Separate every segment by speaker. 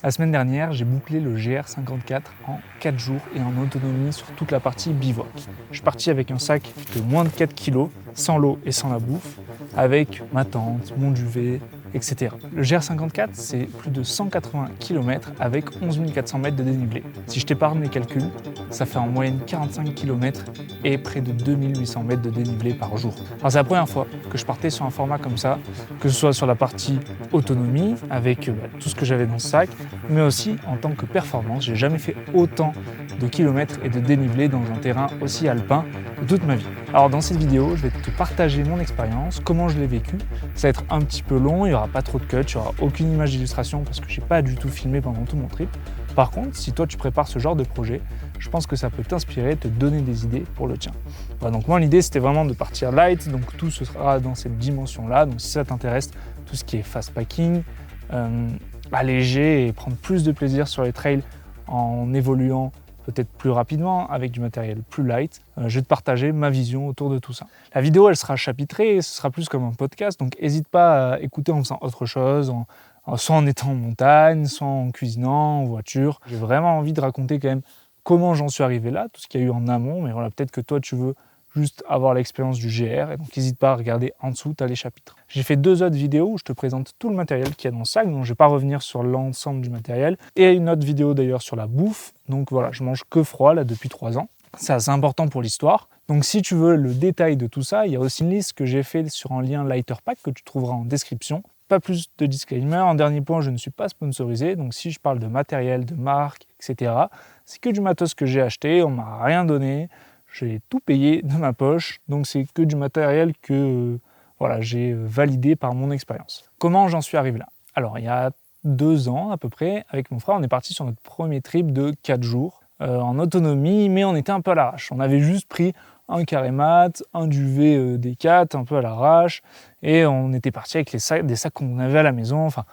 Speaker 1: La semaine dernière, j'ai bouclé le GR54 en 4 jours et en autonomie sur toute la partie bivouac. Je suis parti avec un sac de moins de 4 kg, sans l'eau et sans la bouffe, avec ma tente, mon duvet, etc. Le GR54, c'est plus de 180 km avec 11 400 mètres de dénivelé. Si je t'épargne les calculs, ça fait en moyenne 45 km et près de 2800 mètres de dénivelé par jour. Alors c'est la première fois que je partais sur un format comme ça, que ce soit sur la partie autonomie, avec tout ce que j'avais dans ce sac, mais aussi en tant que performance. J'ai jamais fait autant de kilomètres et de dénivelé dans un terrain aussi alpin de toute ma vie. Alors dans cette vidéo, je vais te partager mon expérience, comment je l'ai vécu. Ça va être un petit peu long, il n'y aura pas trop de cuts, il n'y aura aucune image d'illustration parce que je n'ai pas du tout filmé pendant tout mon trip. Par contre, si toi tu prépares ce genre de projet, je pense que ça peut t'inspirer, te donner des idées pour le tien. Voilà, donc moi l'idée c'était vraiment de partir light, donc tout ce sera dans cette dimension-là. Donc si ça t'intéresse, tout ce qui est fast packing, alléger et prendre plus de plaisir sur les trails en évoluant peut-être plus rapidement avec du matériel plus light, je vais te partager ma vision autour de tout ça. La vidéo elle sera chapitrée, ce sera plus comme un podcast, donc n'hésite pas à écouter en faisant autre chose, soit en étant en montagne, soit en cuisinant, en voiture. J'ai vraiment envie de raconter quand même comment j'en suis arrivé là, tout ce qu'il y a eu en amont, mais voilà, peut-être que toi tu veux juste avoir l'expérience du GR, et donc n'hésite pas à regarder en dessous, tu as les chapitres. J'ai fait 2 autres vidéos où je te présente tout le matériel qu'il y a dans le sac, donc je ne vais pas revenir sur l'ensemble du matériel, et une autre vidéo d'ailleurs sur la bouffe, donc voilà, je mange que froid là depuis 3 ans, c'est assez important pour l'histoire. Donc si tu veux le détail de tout ça, il y a aussi une liste que j'ai fait sur un lien Lighter Pack que tu trouveras en description. Pas plus de disclaimer, en dernier point, je ne suis pas sponsorisé, donc si je parle de matériel, de marque, etc., c'est que du matos que j'ai acheté, on m'a rien donné, j'ai tout payé de ma poche, donc c'est que du matériel que voilà, j'ai validé par mon expérience. Comment j'en suis arrivé là? Alors il y a 2 ans à peu près, avec mon frère, on est parti sur notre premier trip de 4 jours en autonomie, mais on était un peu à l'arrache. On avait juste pris un carré mat, un duvet D4, un peu à l'arrache, et on était parti avec des sacs qu'on avait à la maison, enfin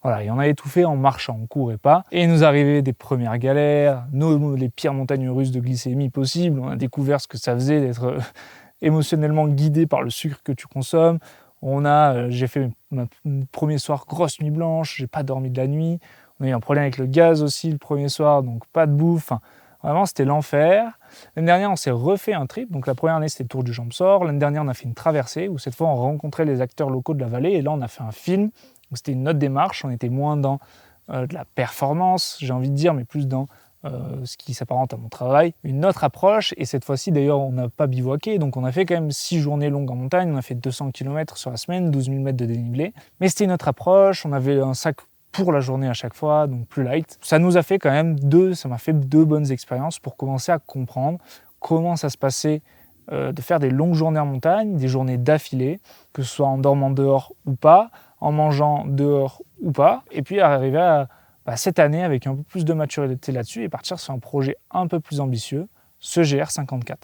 Speaker 1: voilà, et on avait tout fait en marchant, on courait pas. Et il nous arrivait des premières galères, les pires montagnes russes de glycémie possibles. On a découvert ce que ça faisait d'être émotionnellement guidé par le sucre que tu consommes. J'ai fait mon premier soir grosse nuit blanche, j'ai pas dormi de la nuit. On a eu un problème avec le gaz aussi le premier soir, donc pas de bouffe. Enfin, vraiment, c'était l'enfer. L'année dernière, on s'est refait un trip. Donc la première année, c'était le Tour du Champsaur. L'année dernière, on a fait une traversée où cette fois, on rencontrait les acteurs locaux de la vallée. Et là, on a fait un film. C'était une autre démarche, on était moins dans de la performance, j'ai envie de dire, mais plus dans ce qui s'apparente à mon travail. Une autre approche, et cette fois-ci d'ailleurs on n'a pas bivouaqué, donc on a fait quand même 6 journées longues en montagne, on a fait 200 km sur la semaine, 12 000 mètres de dénivelé, mais c'était une autre approche, on avait un sac pour la journée à chaque fois, donc plus light. Ça nous a fait quand même ça m'a fait 2 bonnes expériences pour commencer à comprendre comment ça se passait de faire des longues journées en montagne, des journées d'affilée, que ce soit en dormant dehors ou pas, en mangeant dehors ou pas, et puis arriver à cette année avec un peu plus de maturité là-dessus et partir sur un projet un peu plus ambitieux, ce GR54.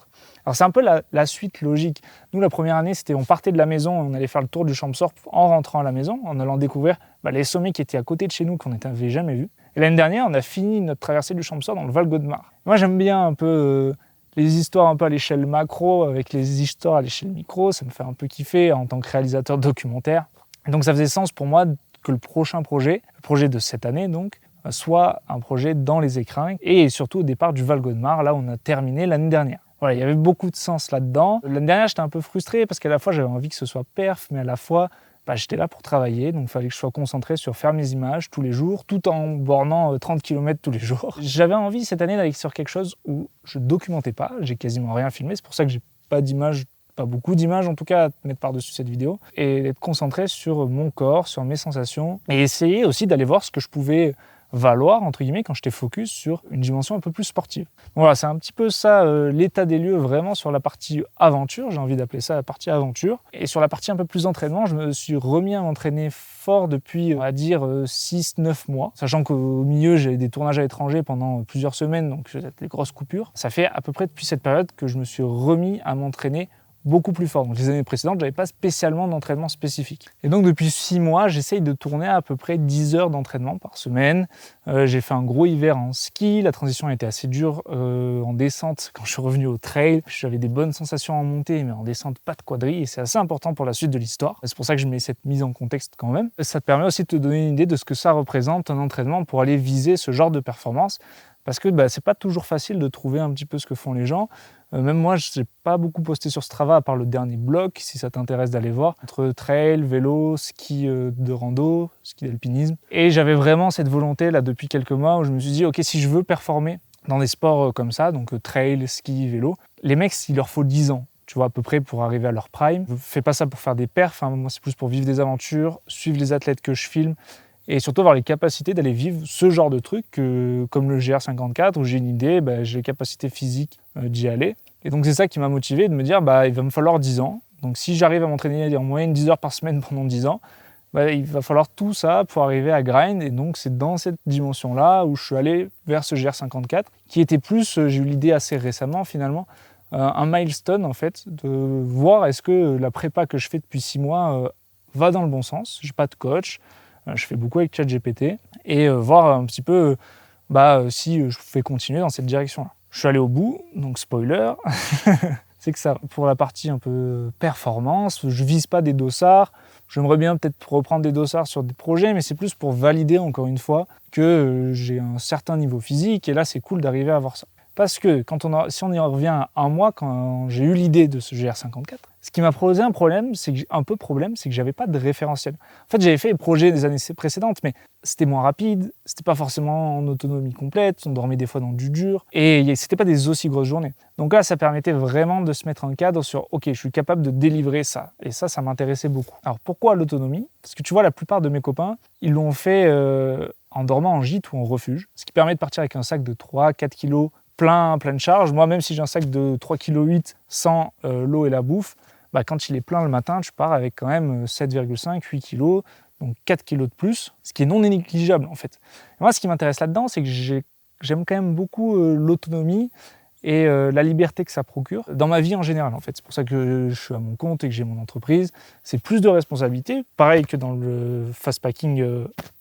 Speaker 1: Alors c'est un peu la suite logique. Nous, la première année, on partait de la maison, on allait faire le tour du Champsaur en rentrant à la maison, en allant découvrir les sommets qui étaient à côté de chez nous, qu'on n'avait jamais vus. Et l'année dernière, on a fini notre traversée du Champsaur dans le Val-Gaudemar. Moi, j'aime bien un peu les histoires un peu à l'échelle macro, avec les histoires à l'échelle micro, ça me fait un peu kiffer en tant que réalisateur de documentaire. Et donc ça faisait sens pour moi que le prochain projet, le projet de cette année donc, soit un projet dans les écrins et surtout au départ du Val-Gaudemar, là où on a terminé l'année dernière. Voilà, il y avait beaucoup de sens là-dedans. L'année dernière, j'étais un peu frustré parce qu'à la fois, j'avais envie que ce soit perf, mais à la fois, j'étais là pour travailler, donc il fallait que je sois concentré sur faire mes images tous les jours, tout en bornant 30 km tous les jours. J'avais envie cette année d'aller sur quelque chose où je documentais pas, j'ai quasiment rien filmé, c'est pour ça que j'ai pas d'images, pas beaucoup d'images en tout cas à mettre par-dessus cette vidéo, et d'être concentré sur mon corps, sur mes sensations, et essayer aussi d'aller voir ce que je pouvais valoir, entre guillemets, quand j'étais focus sur une dimension un peu plus sportive. Donc voilà, c'est un petit peu ça, l'état des lieux vraiment sur la partie aventure, j'ai envie d'appeler ça la partie aventure. Et sur la partie un peu plus entraînement, je me suis remis à m'entraîner fort depuis, on va dire, 6-9 mois, sachant qu'au milieu, j'ai des tournages à l'étranger pendant plusieurs semaines, donc j'ai des grosses coupures. Ça fait à peu près depuis cette période que je me suis remis à m'entraîner beaucoup plus fort. Donc les années précédentes, j'avais pas spécialement d'entraînement spécifique. Et donc depuis 6 mois, j'essaye de tourner à peu près 10 heures d'entraînement par semaine. J'ai fait un gros hiver en ski, la transition a été assez dure en descente quand je suis revenu au trail. J'avais des bonnes sensations en montée, mais en descente, pas de quadrille, et c'est assez important pour la suite de l'histoire. C'est pour ça que je mets cette mise en contexte quand même. Ça te permet aussi de te donner une idée de ce que ça représente un entraînement pour aller viser ce genre de performance. Parce que c'est pas toujours facile de trouver un petit peu ce que font les gens. Même moi, je n'ai pas beaucoup posté sur Strava, à part le dernier blog, si ça t'intéresse d'aller voir. Entre trail, vélo, ski de rando, ski d'alpinisme. Et j'avais vraiment cette volonté, là, depuis quelques mois, où je me suis dit, ok, si je veux performer dans des sports comme ça, donc trail, ski, vélo, les mecs, il leur faut 10 ans. Tu vois, à peu près pour arriver à leur prime. Je ne fais pas ça pour faire des perfs, hein. Moi, c'est plus pour vivre des aventures, suivre les athlètes que je filme, et surtout avoir les capacités d'aller vivre ce genre de truc, comme le GR54, où j'ai une idée, j'ai les capacités physiques d'y aller. Et donc c'est ça qui m'a motivé, de me dire, il va me falloir 10 ans. Donc si j'arrive à m'entraîner en moyenne 10 heures par semaine pendant 10 ans, il va falloir tout ça pour arriver à grind. Et donc c'est dans cette dimension-là où je suis allé vers ce GR54, qui était plus, j'ai eu l'idée assez récemment finalement, un milestone en fait, de voir est-ce que la prépa que je fais depuis 6 mois va dans le bon sens. J'ai pas de coach. Je fais beaucoup avec ChatGPT et voir un petit peu si je fais continuer dans cette direction-là. Je suis allé au bout, donc spoiler, c'est que ça, pour la partie un peu performance, je vise pas des dossards. J'aimerais bien peut-être reprendre des dossards sur des projets, mais c'est plus pour valider encore une fois que j'ai un certain niveau physique et là c'est cool d'arriver à avoir ça. Parce que si on y revient à un mois, quand j'ai eu l'idée de ce GR54, ce qui m'a posé un problème, c'est que j'avais pas de référentiel. En fait, j'avais fait les projets des années précédentes, mais c'était moins rapide, c'était pas forcément en autonomie complète, on dormait des fois dans du dur, et c'était pas des aussi grosses journées. Donc là, ça permettait vraiment de se mettre un cadre sur « Ok, je suis capable de délivrer ça ». Et ça m'intéressait beaucoup. Alors pourquoi l'autonomie ? Parce que tu vois, la plupart de mes copains, ils l'ont fait en dormant en gîte ou en refuge, ce qui permet de partir avec un sac de 3-4 kilos plein de charge. Moi, même si j'ai un sac de 3,8 kg sans l'eau et la bouffe, quand il est plein le matin, tu pars avec quand même 7,5-8 kg, donc 4 kg de plus, ce qui est non négligeable en fait. Et moi, ce qui m'intéresse là-dedans, c'est que j'aime quand même beaucoup l'autonomie et la liberté que ça procure dans ma vie en général en fait. C'est pour ça que je suis à mon compte et que j'ai mon entreprise. C'est plus de responsabilité, pareil que dans le fast packing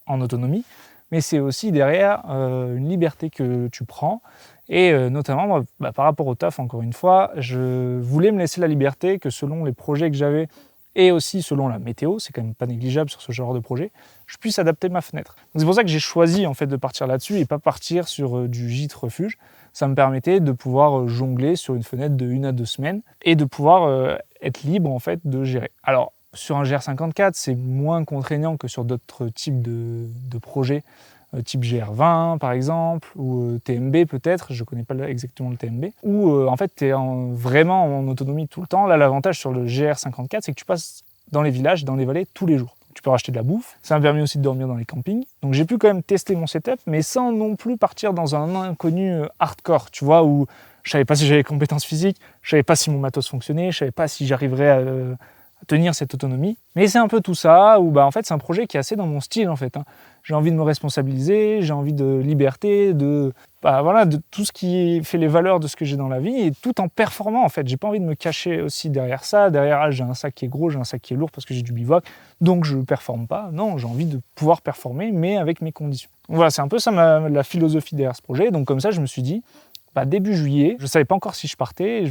Speaker 1: en autonomie, mais c'est aussi derrière une liberté que tu prends. Et notamment, par rapport au taf, encore une fois, je voulais me laisser la liberté que selon les projets que j'avais et aussi selon la météo, c'est quand même pas négligeable sur ce genre de projet, je puisse adapter ma fenêtre. Donc c'est pour ça que j'ai choisi en fait de partir là-dessus et pas partir sur du gîte refuge. Ça me permettait de pouvoir jongler sur une fenêtre de 1 à 2 semaines et de pouvoir être libre en fait de gérer. Alors sur un GR54, c'est moins contraignant que sur d'autres types de projets. Type GR20 par exemple, ou TMB peut-être, je ne connais pas exactement le TMB, où en fait tu es vraiment en autonomie tout le temps. Là, l'avantage sur le GR54, c'est que tu passes dans les villages, dans les vallées tous les jours. Tu peux racheter de la bouffe, ça m'a permis aussi de dormir dans les campings. Donc j'ai pu quand même tester mon setup, mais sans non plus partir dans un inconnu hardcore, tu vois, où je ne savais pas si j'avais les compétences physiques, je ne savais pas si mon matos fonctionnait, je ne savais pas si j'arriverais à tenir cette autonomie. Mais c'est un peu tout ça, où en fait c'est un projet qui est assez dans mon style en fait. J'ai envie de me responsabiliser, j'ai envie de liberté, de tout ce qui fait les valeurs de ce que j'ai dans la vie, et tout en performant en fait. J'ai pas envie de me cacher aussi derrière ça. Derrière, j'ai un sac qui est gros, j'ai un sac qui est lourd parce que j'ai du bivouac, donc je performe pas. Non, j'ai envie de pouvoir performer, mais avec mes conditions. Donc voilà, c'est un peu ça la philosophie derrière ce projet. Donc comme ça, je me suis dit, début juillet, je ne savais pas encore si je partais,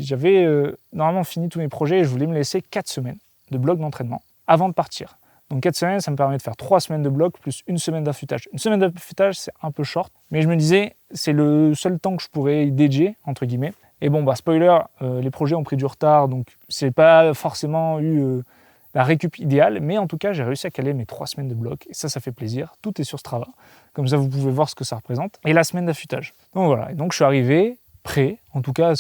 Speaker 1: j'avais normalement fini tous mes projets et je voulais me laisser 4 semaines de bloc d'entraînement avant de partir. Donc 4 semaines, ça me permet de faire 3 semaines de bloc plus 1 semaine d'affûtage. 1 semaine d'affûtage, c'est un peu short, mais je me disais, c'est le seul temps que je pourrais dédier, entre guillemets. Et bon, spoiler, les projets ont pris du retard, donc c'est pas forcément eu la récup idéale, mais en tout cas, j'ai réussi à caler mes 3 semaines de bloc, et ça fait plaisir. Tout est sur Strava, comme ça vous pouvez voir ce que ça représente, et la semaine d'affûtage. Donc voilà, et donc je suis arrivé prêt, en tout cas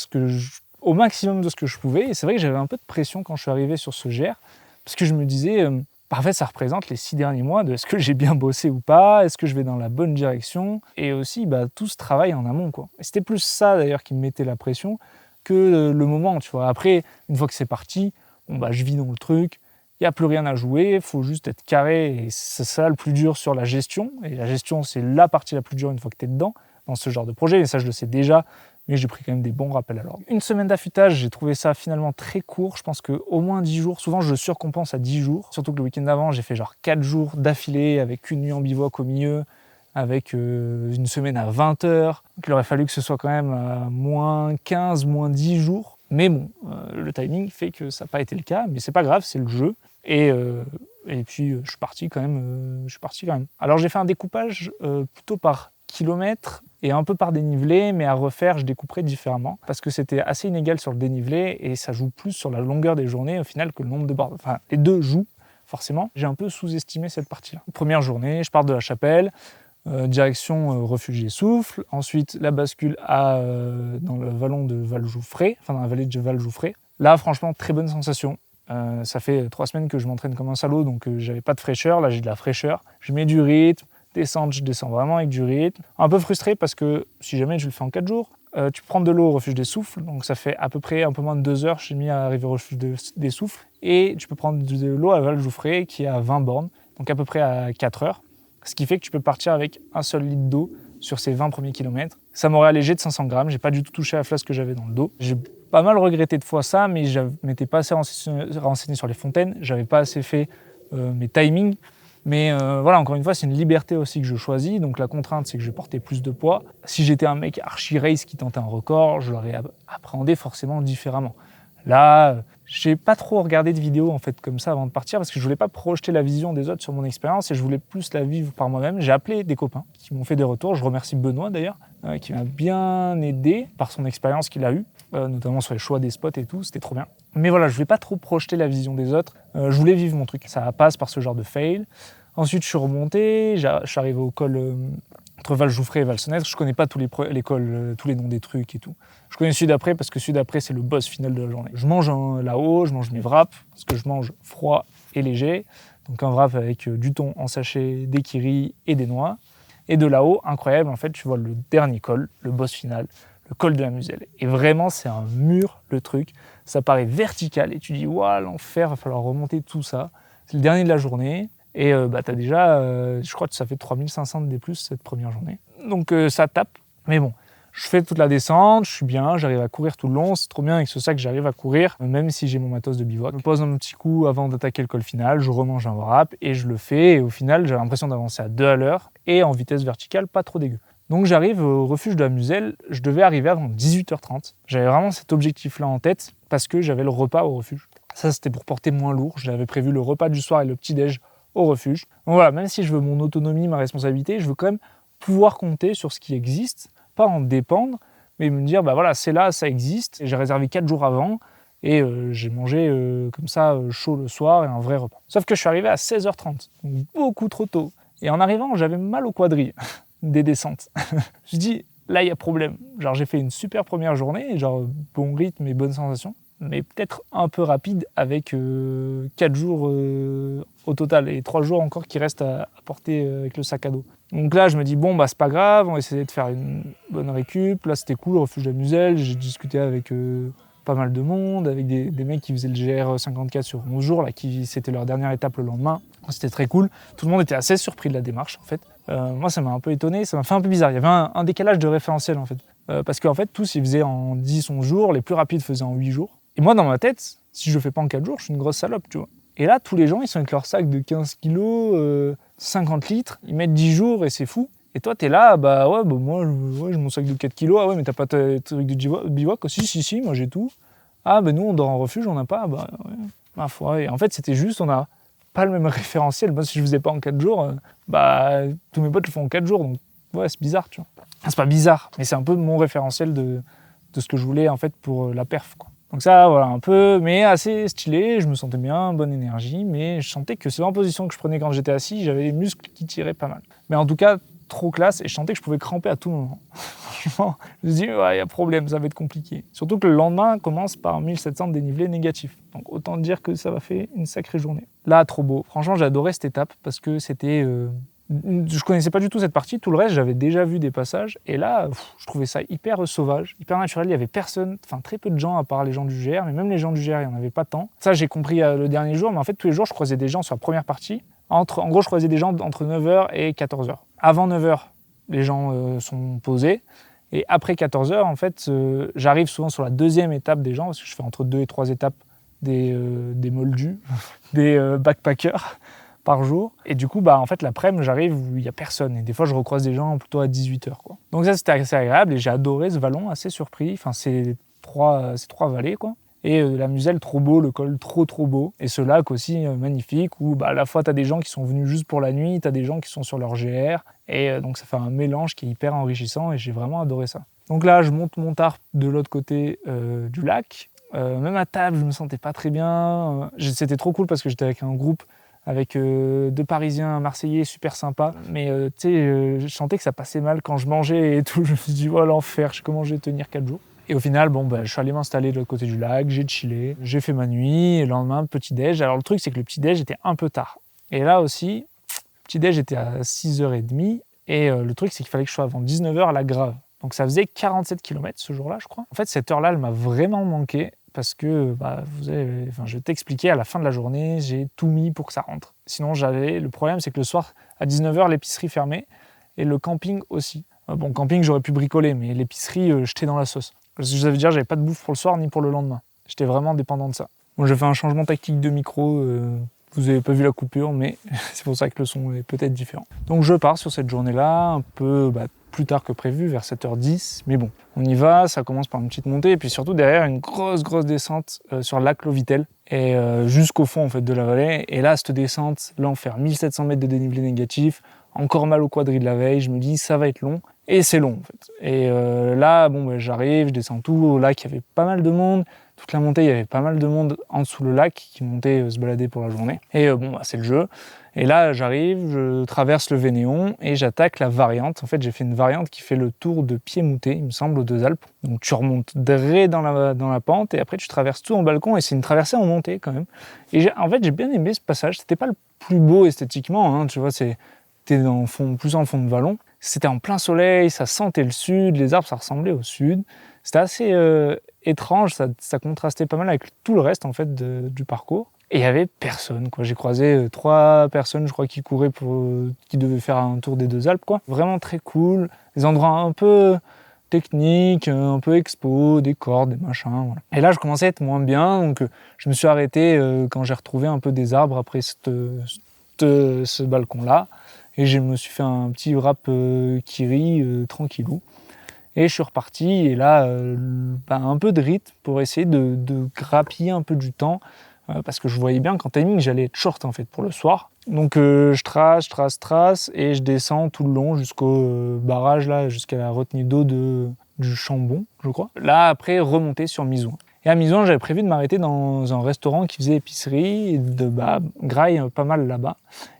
Speaker 1: au maximum de ce que je pouvais, et c'est vrai que j'avais un peu de pression quand je suis arrivé sur ce GR, parce que je me disais, en fait, ça représente les 6 derniers mois de est-ce que j'ai bien bossé ou pas, est-ce que je vais dans la bonne direction, et aussi tout ce travail en amont, quoi. Et c'était plus ça d'ailleurs qui me mettait la pression que le moment, tu vois. Après, une fois que c'est parti, je vis dans le truc, il n'y a plus rien à jouer, il faut juste être carré, et c'est ça le plus dur sur la gestion. Et la gestion, c'est la partie la plus dure une fois que tu es dedans, dans ce genre de projet, et ça je le sais déjà, mais j'ai pris quand même des bons rappels à l'ordre. Une semaine d'affûtage, j'ai trouvé ça finalement très court. Je pense qu'au moins 10 jours, souvent je surcompense à 10 jours. Surtout que le week-end d'avant, j'ai fait genre 4 jours d'affilée avec une nuit en bivouac au milieu, avec une semaine à 20 heures. Donc il aurait fallu que ce soit quand même à moins 15, moins 10 jours. Mais bon, le timing fait que ça n'a pas été le cas, mais c'est pas grave, c'est le jeu. Et puis je suis parti quand même. Alors j'ai fait un découpage plutôt par kilomètres et un peu par dénivelé, mais à refaire, je découperai différemment parce que c'était assez inégal sur le dénivelé et ça joue plus sur la longueur des journées au final que le nombre de bords. Enfin, les deux jouent forcément. J'ai un peu sous-estimé cette partie-là. Première journée, je pars de la Chapelle, direction refuge et souffle. Ensuite, la bascule dans le vallon de Valjoufré, enfin dans la vallée de Valjoufré. Là, franchement, très bonne sensation. Ça fait 3 semaines que je m'entraîne comme un salaud, donc j'avais pas de fraîcheur. Là, j'ai de la fraîcheur. Je mets du rythme. Descendre, je descends vraiment avec du rythme. Un peu frustré parce que si jamais je le fais en 4 jours, tu prends de l'eau au refuge des souffles, donc ça fait à peu près un peu moins de 2 heures, je suis mis à arriver au refuge des souffles, et tu peux prendre de l'eau à Valjoufré qui est à 20 bornes, donc à peu près à 4 heures, ce qui fait que tu peux partir avec un seul litre d'eau sur ces 20 premiers kilomètres. Ça m'aurait allégé de 500 grammes, j'ai pas du tout touché à la flasque que j'avais dans le dos. J'ai pas mal regretté de fois ça, mais je m'étais pas assez renseigné sur les fontaines, j'avais pas assez fait mes timings. Mais voilà, encore une fois, c'est une liberté aussi que je choisis. Donc la contrainte, c'est que je vais porter plus de poids. Si j'étais un mec archi-race qui tentait un record, je l'aurais appréhendé forcément différemment. Là, j'ai pas trop regardé de vidéos en fait comme ça avant de partir parce que je voulais pas projeter la vision des autres sur mon expérience et je voulais plus la vivre par moi-même. J'ai appelé des copains qui m'ont fait des retours. Je remercie Benoît d'ailleurs, qui m'a bien aidé par son expérience qu'il a eue, notamment sur les choix des spots et tout. C'était trop bien. Mais voilà, je voulais pas trop projeter la vision des autres. Je voulais vivre mon truc. Ça passe par ce genre de fail. Ensuite, je suis remonté. Je suis arrivé au col entre Valjoufré et Valsonnette. Je connais pas tous les cols, tous les noms des trucs et tout. Je connais celui d'après parce que celui d'après, c'est le boss final de la journée. Je mange là-haut, je mange mes wraps parce que je mange froid et léger. Donc un wrap avec du thon en sachet, des kiris et des noix. Et de là-haut, incroyable, en fait, tu vois le dernier col, le boss final, le col de la Muselle. Et vraiment, c'est un mur, le truc. Ça paraît vertical et tu dis, waouh, l'enfer, va falloir remonter tout ça. C'est le dernier de la journée. Et t'as déjà, je crois que ça fait 3500 de D+, cette première journée. Donc ça tape. Mais bon, je fais toute la descente, je suis bien, j'arrive à courir tout le long. C'est trop bien avec ce sac, j'arrive à courir, même si j'ai mon matos de bivouac. Je me pose un petit coup avant d'attaquer le col final, je remange un wrap et je le fais. Et au final, j'ai l'impression d'avancer à 2 à l'heure et en vitesse verticale, pas trop dégueu. Donc j'arrive au refuge de la Muselle, je devais arriver avant 18h30. J'avais vraiment cet objectif-là en tête parce que j'avais le repas au refuge. Ça, c'était pour porter moins lourd. J'avais prévu le repas du soir et le petit-déj au refuge. Donc voilà, même si je veux mon autonomie, ma responsabilité, je veux quand même pouvoir compter sur ce qui existe, pas en dépendre, mais me dire, bah voilà, c'est là, ça existe. Et j'ai réservé 4 jours avant et j'ai mangé comme ça chaud le soir et un vrai repas. Sauf que je suis arrivé à 16h30, donc beaucoup trop tôt. Et en arrivant, j'avais mal au quadrille des descentes. Je dis, là, il y a problème. Genre, j'ai fait une super première journée, genre bon rythme et bonne sensation, mais peut-être un peu rapide avec 4 jours au total et 3 jours encore qui restent à porter avec le sac à dos. Donc là, je me dis, bon, bah c'est pas grave, on va essayer de faire une bonne récup. Là, c'était cool, le refuge de la Muselle. J'ai discuté avec pas mal de monde, avec des mecs qui faisaient le GR 54 sur 11 jours, là, c'était leur dernière étape le lendemain. C'était très cool. Tout le monde était assez surpris de la démarche, en fait. Moi, ça m'a un peu étonné, ça m'a fait un peu bizarre. Il y avait un décalage de référentiel, en fait. Parce qu'en fait, tous, ils faisaient en 10-11 jours, les plus rapides faisaient en 8 jours. Et moi, dans ma tête, si je le fais pas en 4 jours, je suis une grosse salope, tu vois. Et là, tous les gens, ils sont avec leur sac de 15 kilos, 50 litres, ils mettent 10 jours et c'est fou. Et toi, t'es là, bah ouais, bah moi, j'ai mon sac de 4 kilos. Ah ouais, mais t'as pas tes trucs de bivouac? Si, moi j'ai tout. Ah bah nous, on dort en refuge, on n'a pas. Bah ouais, ma foi. Et en fait, c'était juste, on n'a pas le même référentiel. Moi, si je faisais pas en 4 jours, bah tous mes potes le font en 4 jours. Donc ouais, c'est bizarre, tu vois. C'est pas bizarre, mais c'est un peu mon référentiel de ce que je voulais en fait pour la perf, quoi. Donc ça, voilà, un peu, mais assez stylé, je me sentais bien, bonne énergie, mais je sentais que c'est en position que je prenais quand j'étais assis, j'avais les muscles qui tiraient pas mal. Mais en tout cas, trop classe, et je sentais que je pouvais cramper à tout moment. Franchement, je me suis dit, ouais, il y a problème, ça va être compliqué. Surtout que le lendemain commence par 1700 de dénivelé négatif. Donc autant dire que ça va faire une sacrée journée. Là, trop beau. Franchement, j'ai adoré cette étape, parce que c'était... Je connaissais pas du tout cette partie, tout le reste j'avais déjà vu des passages et là je trouvais ça hyper sauvage, hyper naturel, il y avait personne, enfin très peu de gens à part les gens du GR, mais même les gens du GR il y en avait pas tant. Ça j'ai compris le dernier jour, mais en fait tous les jours je croisais des gens sur la première partie, en gros je croisais des gens entre 9h et 14h. Avant 9h les gens sont posés Et après 14 heures, en fait, j'arrive souvent sur la deuxième étape des gens, parce que je fais entre 2 et 3 étapes des moldus, des backpackers par jour. Et du coup, en fait, l'après-midi, j'arrive où il n'y a personne. Et des fois, je recroise des gens plutôt à 18 heures, quoi. Donc ça, c'était assez agréable et j'ai adoré ce vallon, assez surpris. Enfin, ces trois vallées, quoi. Et la Muselle, trop beau, le col, trop beau. Et ce lac aussi, magnifique, où à la fois, tu as des gens qui sont venus juste pour la nuit, tu as des gens qui sont sur leur GR. Et donc, ça fait un mélange qui est hyper enrichissant et j'ai vraiment adoré ça. Donc là, je monte mon tarp de l'autre côté du lac. Même à table, je me sentais pas très bien. C'était trop cool parce que j'étais avec un groupe avec 2 Parisiens, un Marseillais, super sympa. Mais tu sais, je sentais que ça passait mal quand je mangeais et tout. Je me suis dit, oh l'enfer, je sais comment je vais tenir 4 jours. Et au final, je suis allé m'installer de l'autre côté du lac, j'ai chillé, j'ai fait ma nuit, et le lendemain, petit-déj. Alors le truc, c'est que le petit-déj était un peu tard. Et là aussi, le petit-déj était à 6h30, et le truc, c'est qu'il fallait que je sois avant 19h à la Grave. Donc ça faisait 47 km ce jour-là, je crois. En fait, cette heure-là, elle m'a vraiment manqué, parce que, je vais t'expliquer, à la fin de la journée, j'ai tout mis pour que ça rentre. Sinon, le problème, c'est que le soir, à 19h, l'épicerie fermait, et le camping aussi. Camping, j'aurais pu bricoler, mais l'épicerie, j'étais dans la sauce. Ça veut dire que j'avais pas de bouffe pour le soir ni pour le lendemain. J'étais vraiment dépendant de ça. Bon, j'ai fait un changement tactique de micro. Vous avez pas vu la coupure, mais c'est pour ça que le son est peut-être différent. Donc je pars sur cette journée-là, un peu plus tard que prévu, vers 7h10. Mais bon, on y va, ça commence par une petite montée, et puis surtout derrière une grosse descente sur le lac Lovitel, et jusqu'au fond en fait, de la vallée. Et là, cette descente, l'enfer, 1700 mètres de dénivelé négatif, encore mal au quadri de la veille, je me dis ça va être long. Et c'est long en fait. Et là, j'arrive, je descends tout. Au lac, il y avait pas mal de monde. Toute la montée, il y avait pas mal de monde en dessous le lac qui montait se balader pour la journée. Et c'est le jeu. Et là, j'arrive, je traverse le Vénéon et j'attaque la variante. En fait, j'ai fait une variante qui fait le tour de Piémoutet, il me semble, aux Deux Alpes. Donc tu remontes droit dans la pente et après tu traverses tout en balcon et c'est une traversée en montée quand même. Et en fait, j'ai bien aimé ce passage. C'était pas le plus beau esthétiquement, hein, tu vois, t'es plus en fond de vallon. C'était en plein soleil, ça sentait le sud, les arbres ça ressemblait au sud. C'était assez étrange, ça contrastait pas mal avec tout le reste en fait du parcours. Et il y avait personne, quoi. J'ai croisé 3 personnes, je crois, qui couraient qui devaient faire un tour des Deux Alpes, quoi. Vraiment très cool, des endroits un peu techniques, un peu expo, des cordes, des machins, voilà. Et là, je commençais à être moins bien, donc je me suis arrêté quand j'ai retrouvé un peu des arbres après ce balcon-là. Et je me suis fait un petit wrap kiri tranquillou. Et je suis reparti, et là, un peu de rythme pour essayer de grappiller un peu du temps, parce que je voyais bien qu'en timing, j'allais être short en fait pour le soir. Donc je trace, et je descends tout le long jusqu'au barrage, là, jusqu'à la retenue d'eau du Chambon, je crois. Là, après, remonter sur Mizouin. Et à Mizouin, j'avais prévu de m'arrêter dans un restaurant qui faisait épicerie, et de graille pas mal là-bas.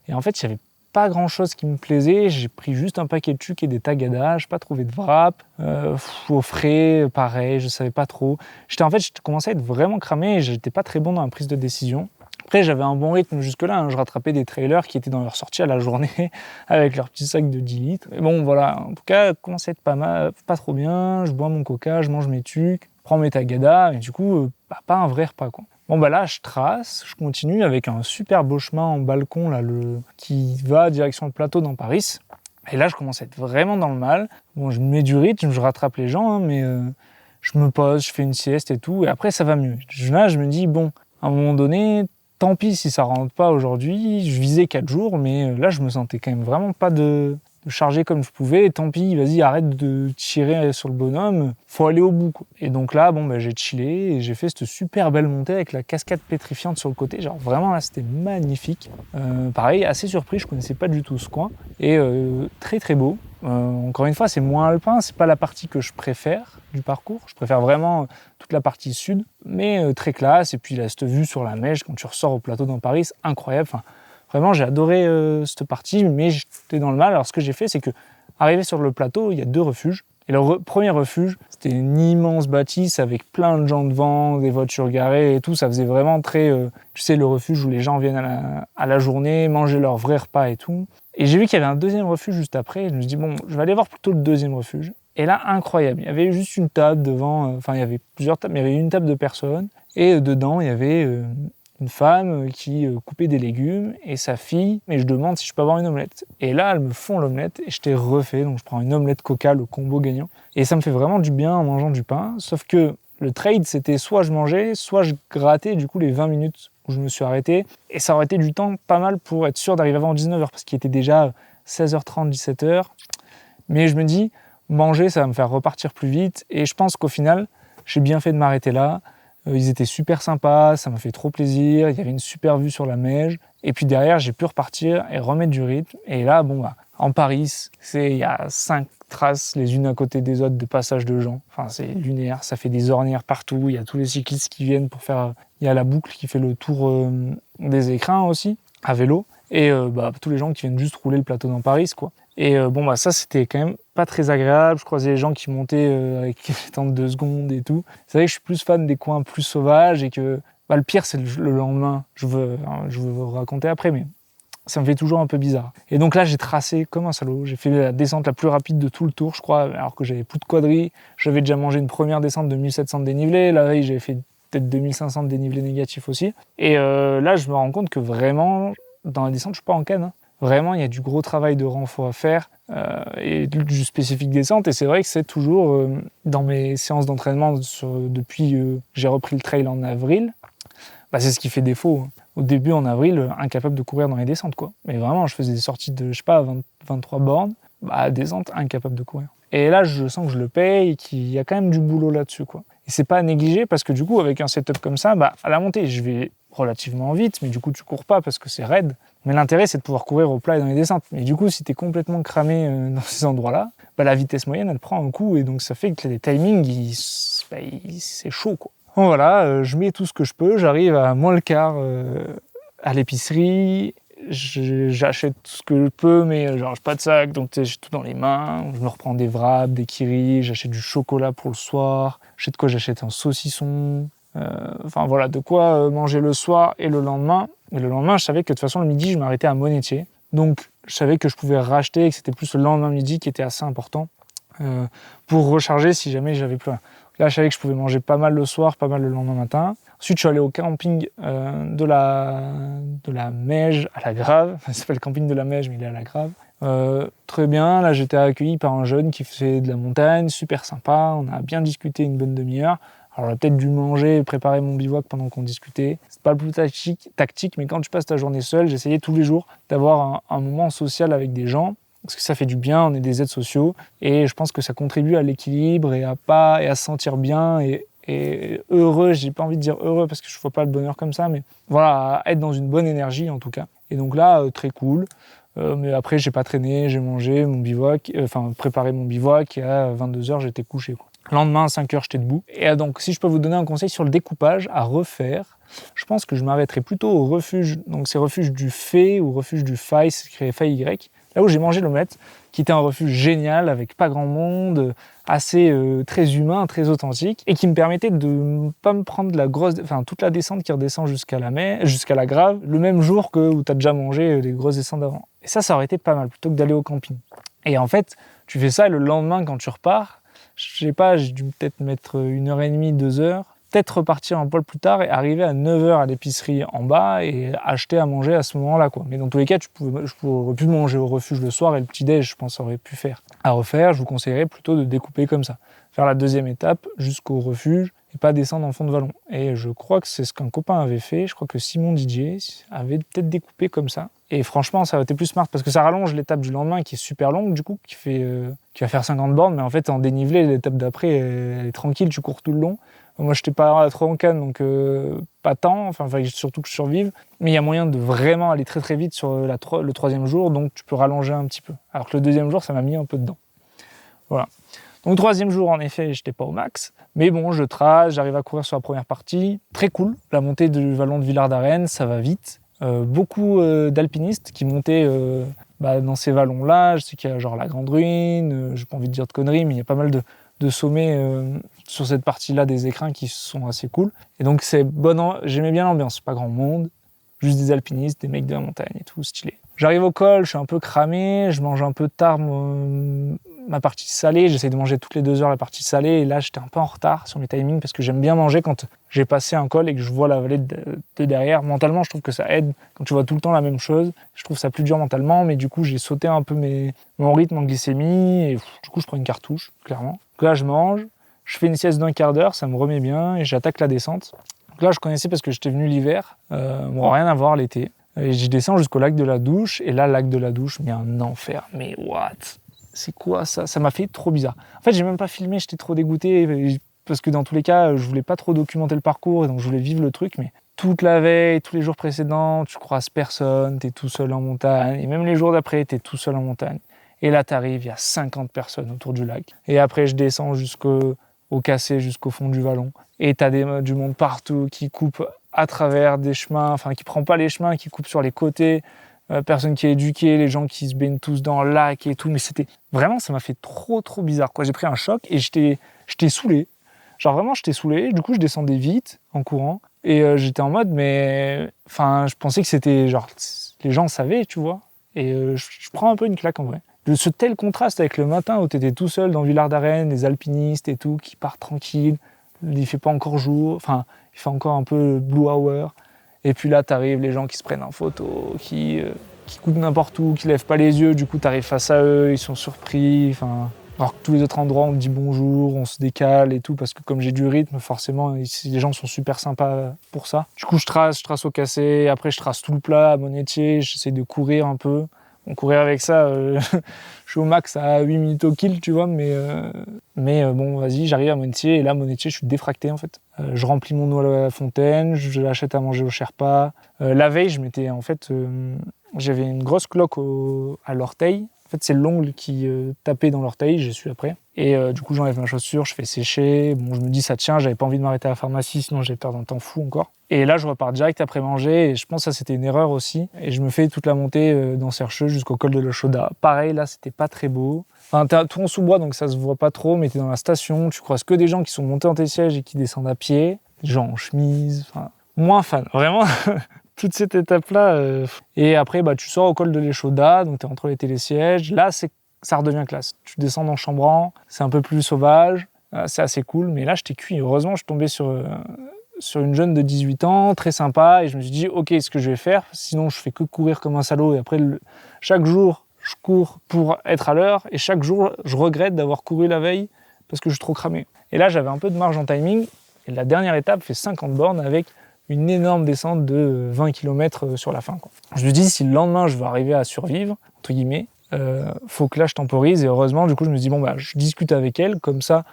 Speaker 1: Et en fait, il y avait pas grand chose qui me plaisait, j'ai pris juste un paquet de chucs et des tagadas, j'ai pas trouvé de wrap, au frais, pareil, je savais pas trop. Je commençais à être vraiment cramé et j'étais pas très bon dans la prise de décision. Après, j'avais un bon rythme jusque-là, hein. Je rattrapais des trailers qui étaient dans leur sortie à la journée avec leur petit sac de 10 litres. Mais bon, voilà, en tout cas, commençait à être pas trop bien, je bois mon coca, je mange mes chucs, je prends mes tagadas, et du coup, pas un vrai repas, quoi. Là, je trace, je continue avec un super beau chemin en balcon là, qui va direction le plateau dans Paris. Et là, je commence à être vraiment dans le mal. Je me mets du rythme, je rattrape les gens, hein, mais je me pose, je fais une sieste et tout, et après, ça va mieux. Là, je me dis, à un moment donné, tant pis si ça rentre pas aujourd'hui. Je visais 4 jours, mais là, je me sentais quand même vraiment pas de charger comme je pouvais. Et tant pis, vas-y, arrête de tirer sur le bonhomme, faut aller au bout, quoi. Et donc là, j'ai chillé et j'ai fait cette super belle montée avec la cascade pétrifiante sur le côté. Genre vraiment là, c'était magnifique. Pareil, assez surpris, je connaissais pas du tout ce coin. Et très très beau. Encore une fois, c'est moins alpin, c'est pas la partie que je préfère du parcours. Je préfère vraiment toute la partie sud, mais très classe. Et puis là, cette vue sur la Meije, quand tu ressors au plateau dans Paris, c'est incroyable. Enfin, vraiment, j'ai adoré cette partie, mais j'étais dans le mal. Alors, ce que j'ai fait, c'est que, arrivé sur le plateau, il y a 2 refuges. Et le premier refuge, c'était une immense bâtisse avec plein de gens devant, des voitures garées et tout. Ça faisait vraiment très, le refuge où les gens viennent à la journée, manger leur vrai repas et tout. Et j'ai vu qu'il y avait un deuxième refuge juste après. Et je me suis dit, je vais aller voir plutôt le deuxième refuge. Et là, incroyable. Il y avait juste une table devant, il y avait plusieurs tables, mais il y avait une table de personnes. Et dedans, il y avait une femme qui coupait des légumes et sa fille, et je demande si je peux avoir une omelette. Et là, elles me font l'omelette et je t'ai refait, donc je prends une omelette Coca, le combo gagnant. Et ça me fait vraiment du bien en mangeant du pain, sauf que le trade, c'était soit je mangeais, soit je grattais du coup les 20 minutes où je me suis arrêté. Et ça aurait été du temps pas mal pour être sûr d'arriver avant 19h, parce qu'il était déjà 16h30, 17h. Mais je me dis, manger, ça va me faire repartir plus vite. Et je pense qu'au final, j'ai bien fait de m'arrêter là. Ils étaient super sympas, ça m'a fait trop plaisir. Il y avait une super vue sur la Meije. Et puis derrière, j'ai pu repartir et remettre du rythme. Et là, en Paris, il y a 5 traces les unes à côté des autres de passage de gens. Enfin, c'est lunaire, ça fait des ornières partout. Il y a tous les cyclistes qui viennent pour faire... Il y a la boucle qui fait le tour des écrins aussi, à vélo. Et tous les gens qui viennent juste rouler le plateau dans Paris, quoi. Et ça, c'était quand même pas très agréable. Je croisais les gens qui montaient avec les temps de 2 secondes et tout. C'est vrai que je suis plus fan des coins plus sauvages et que le pire, c'est le lendemain. Je veux vous raconter après, mais ça me fait toujours un peu bizarre. Et donc là, j'ai tracé comme un salaud. J'ai fait la descente la plus rapide de tout le tour, je crois, alors que j'avais plus de quadrilles. J'avais déjà mangé une première descente de 1700 de dénivelé. La veille, j'avais fait peut-être 2500 de dénivelé négatif aussi. Et là, je me rends compte que vraiment, dans la descente, je suis pas en canne, hein. Vraiment, il y a du gros travail de renfort à faire et du spécifique descente. Et c'est vrai que c'est toujours dans mes séances d'entraînement depuis que j'ai repris le trail en avril, c'est ce qui fait défaut. Au début, en avril, incapable de courir dans les descentes, quoi. Mais vraiment, je faisais des sorties de, 23 bornes, descente, incapable de courir. Et là, je sens que je le paye et qu'il y a quand même du boulot là-dessus, quoi. Et c'est pas à négliger parce que du coup, avec un setup comme ça, à la montée, je vais relativement vite, mais du coup, tu cours pas parce que c'est raide. Mais l'intérêt, c'est de pouvoir courir au plat et dans les descentes. Mais du coup, si t'es complètement cramé dans ces endroits-là, la vitesse moyenne, elle prend un coup. Et donc, ça fait que les timings, c'est chaud, quoi. Bon, voilà, je mets tout ce que je peux. J'arrive à moins le quart à l'épicerie. J'achète tout ce que je peux, mais j'ai pas de sac, donc j'ai tout dans les mains. Je me reprends des wraps, des kiris, j'achète du chocolat pour le soir. J'achète un saucisson. De quoi manger le soir et le lendemain. Et le lendemain, je savais que de toute façon, le midi, je m'arrêtais à Monétier. Donc, je savais que je pouvais racheter et que c'était plus le lendemain midi qui était assez important pour recharger si jamais j'avais plus rien. Là, je savais que je pouvais manger pas mal le soir, pas mal le lendemain matin. Ensuite, je suis allé au camping de la Meije à la Grave. Ça s'appelle camping de la Meije, mais il est à la Grave. Très bien, là, j'étais accueilli par un jeune qui faisait de la montagne, super sympa. On a bien discuté une bonne demi-heure. Alors, j'aurais peut-être dû manger et préparer mon bivouac pendant qu'on discutait. C'est pas le plus tactique, mais quand tu passes ta journée seule, j'essayais tous les jours d'avoir un moment social avec des gens. Parce que ça fait du bien, on est des êtres sociaux. Et je pense que ça contribue à l'équilibre et à se sentir bien et heureux. J'ai pas envie de dire heureux parce que je vois pas le bonheur comme ça, mais voilà, à être dans une bonne énergie en tout cas. Et donc là, très cool. Mais après, j'ai pas traîné, j'ai mangé mon bivouac, préparé mon bivouac et à 22h, j'étais couché, quoi. Lendemain, à 5h, j'étais debout. Et donc, si je peux vous donner un conseil sur le découpage à refaire, je pense que je m'arrêterai plutôt au refuge. Donc, c'est refuge du Fay ou refuge du Fay, c'est écrit Fay-Y. Là où j'ai mangé l'omelette, qui était un refuge génial, avec pas grand monde, assez très humain, très authentique, et qui me permettait de ne pas me prendre toute la descente qui redescend jusqu'à la Grave, le même jour où tu as déjà mangé les grosses descentes d'avant. Et ça aurait été pas mal, plutôt que d'aller au camping. Et en fait, tu fais ça, et le lendemain, quand tu repars, je sais pas, j'ai dû peut-être mettre 1h30, 2h, peut-être repartir un poil plus tard et arriver à 9h à l'épicerie en bas et acheter à manger à ce moment-là, quoi. Mais dans tous les cas, je pourrais plus manger au refuge le soir et le petit-déj, je pense, ça aurait pu faire. À refaire, je vous conseillerais plutôt de découper comme ça. Faire la deuxième étape jusqu'au refuge et pas descendre en fond de vallon. Et je crois que c'est ce qu'un copain avait fait. Je crois que Simon DJ avait peut-être découpé comme ça. Et franchement, ça aurait été plus smart parce que ça rallonge l'étape du lendemain qui est super longue, du coup, qui va faire 50 bornes. Mais en fait, en dénivelé, l'étape d'après, elle est tranquille, tu cours tout le long. Moi, je n'étais pas trop en canne, donc pas tant. Enfin, surtout que je survive. Mais il y a moyen de vraiment aller très très vite sur le 3e jour, donc tu peux rallonger un petit peu. Alors que le 2e jour, ça m'a mis un peu dedans. Voilà. Donc 3e jour, en effet, j'étais pas au max. Mais bon, je trace, j'arrive à courir sur la première partie. Très cool. La montée du vallon de Villard-d'Arène, ça va vite. Beaucoup d'alpinistes qui montaient dans ces vallons-là. Je sais qu'il y a genre la Grande Ruine, j'ai pas envie de dire de conneries, mais il y a pas mal de sommets sur cette partie-là des écrins qui sont assez cool. Et donc j'aimais bien l'ambiance, pas grand monde, juste des alpinistes, des mecs de la montagne et tout, stylé. J'arrive au col, je suis un peu cramé, je mange un peu tard ma partie salée. J'essaie de manger toutes les 2 heures la partie salée. Et là, j'étais un peu en retard sur mes timings parce que j'aime bien manger quand j'ai passé un col et que je vois la vallée de derrière. Mentalement, je trouve que ça aide quand tu vois tout le temps la même chose. Je trouve ça plus dur mentalement, mais du coup, j'ai sauté un peu mon rythme en glycémie et du coup, je prends une cartouche, clairement. Donc là, je mange, je fais une sieste d'1 quart d'heure, ça me remet bien et j'attaque la descente. Donc là, je connaissais parce que j'étais venu l'hiver. Bon, rien à voir l'été. Et je descends jusqu'au lac de la Douche. Et là, lac de la Douche, mais un enfer. Mais what? C'est quoi ça? Ça m'a fait trop bizarre. En fait, j'ai même pas filmé, j'étais trop dégoûté. Parce que dans tous les cas, je voulais pas trop documenter le parcours. Et donc, je voulais vivre le truc. Mais toute la veille, tous les jours précédents, tu croises personne. T'es tout seul en montagne. Et même les jours d'après, t'es tout seul en montagne. Et là, t'arrives, il y a 50 personnes autour du lac. Et après, je descends jusqu'au cassé, jusqu'au fond du vallon. Et t'as du monde partout qui coupe à travers des chemins, enfin qui prend pas les chemins, qui coupe sur les côtés, personne qui est éduquée, les gens qui se baignent tous dans le lac et tout, mais c'était vraiment, ça m'a fait trop bizarre quoi. J'ai pris un choc et j'étais saoulé, genre vraiment j'étais saoulé, du coup je descendais vite en courant et j'étais en mode mais enfin je pensais que c'était genre les gens savaient tu vois et je prends un peu une claque en vrai. Ce tel contraste avec le matin où t'étais tout seul dans Villard-d'Arène, les alpinistes et tout qui partent tranquilles, il fait pas encore jour, enfin il fait encore un peu blue hour. Et puis là, t'arrives, les gens qui se prennent en photo, qui coupent n'importe où, qui lèvent pas les yeux. Du coup, t'arrives face à eux, ils sont surpris. Enfin, alors que tous les autres endroits, on me dit bonjour, on se décale et tout, parce que comme j'ai du rythme, forcément, ici, les gens sont super sympas pour ça. Du coup, je trace au cassé. Après, je trace tout le plat à Monetier. J'essaie de courir un peu. Bon, courir avec ça, je suis au max à 8 minutes au kill, tu vois, mais bon, vas-y, j'arrive à Monetier, et là, Monetier, je suis défracté, en fait. Je remplis mon eau à la fontaine, je l'achète à manger au Sherpa. La veille, j'avais une grosse cloque à l'orteil. En fait, c'est l'ongle qui tapait dans l'orteil, j'ai su après. Et du coup, j'enlève ma chaussure, je fais sécher. Bon, je me dis, ça tient, j'avais pas envie de m'arrêter à la pharmacie, sinon j'allais perdre un temps fou encore. Et là, je repars direct après manger, et je pense que ça, c'était une erreur aussi. Et je me fais toute la montée dans Sercheux jusqu'au col de la Chauda. Pareil, là, c'était pas très beau. Enfin, t'es tout en sous-bois, donc ça se voit pas trop, mais t'es dans la station, tu croises que des gens qui sont montés en tes sièges et qui descendent à pied. Des gens en chemise, enfin, moins fan. Vraiment, toute cette étape-là. Et après, tu sors au col de l'Échauda, donc t'es entre les télésièges. Là, ça redevient classe. Tu descends dans Chambran, c'est un peu plus sauvage, c'est assez cool, mais là, j'étais cuit. Heureusement, je suis tombé sur une jeune de 18 ans, très sympa, et je me suis dit, ok, ce que je vais faire, sinon je fais que courir comme un salaud, et après, chaque jour, je cours pour être à l'heure, et chaque jour, je regrette d'avoir couru la veille parce que je suis trop cramé. Et là, j'avais un peu de marge en timing, et la dernière étape fait 50 bornes avec une énorme descente de 20 km sur la fin, quoi. Je me dis, si le lendemain, je veux arriver à survivre, entre guillemets, faut que là, je temporise, et heureusement, du coup, je me dis, bon, je discute avec elle, comme ça,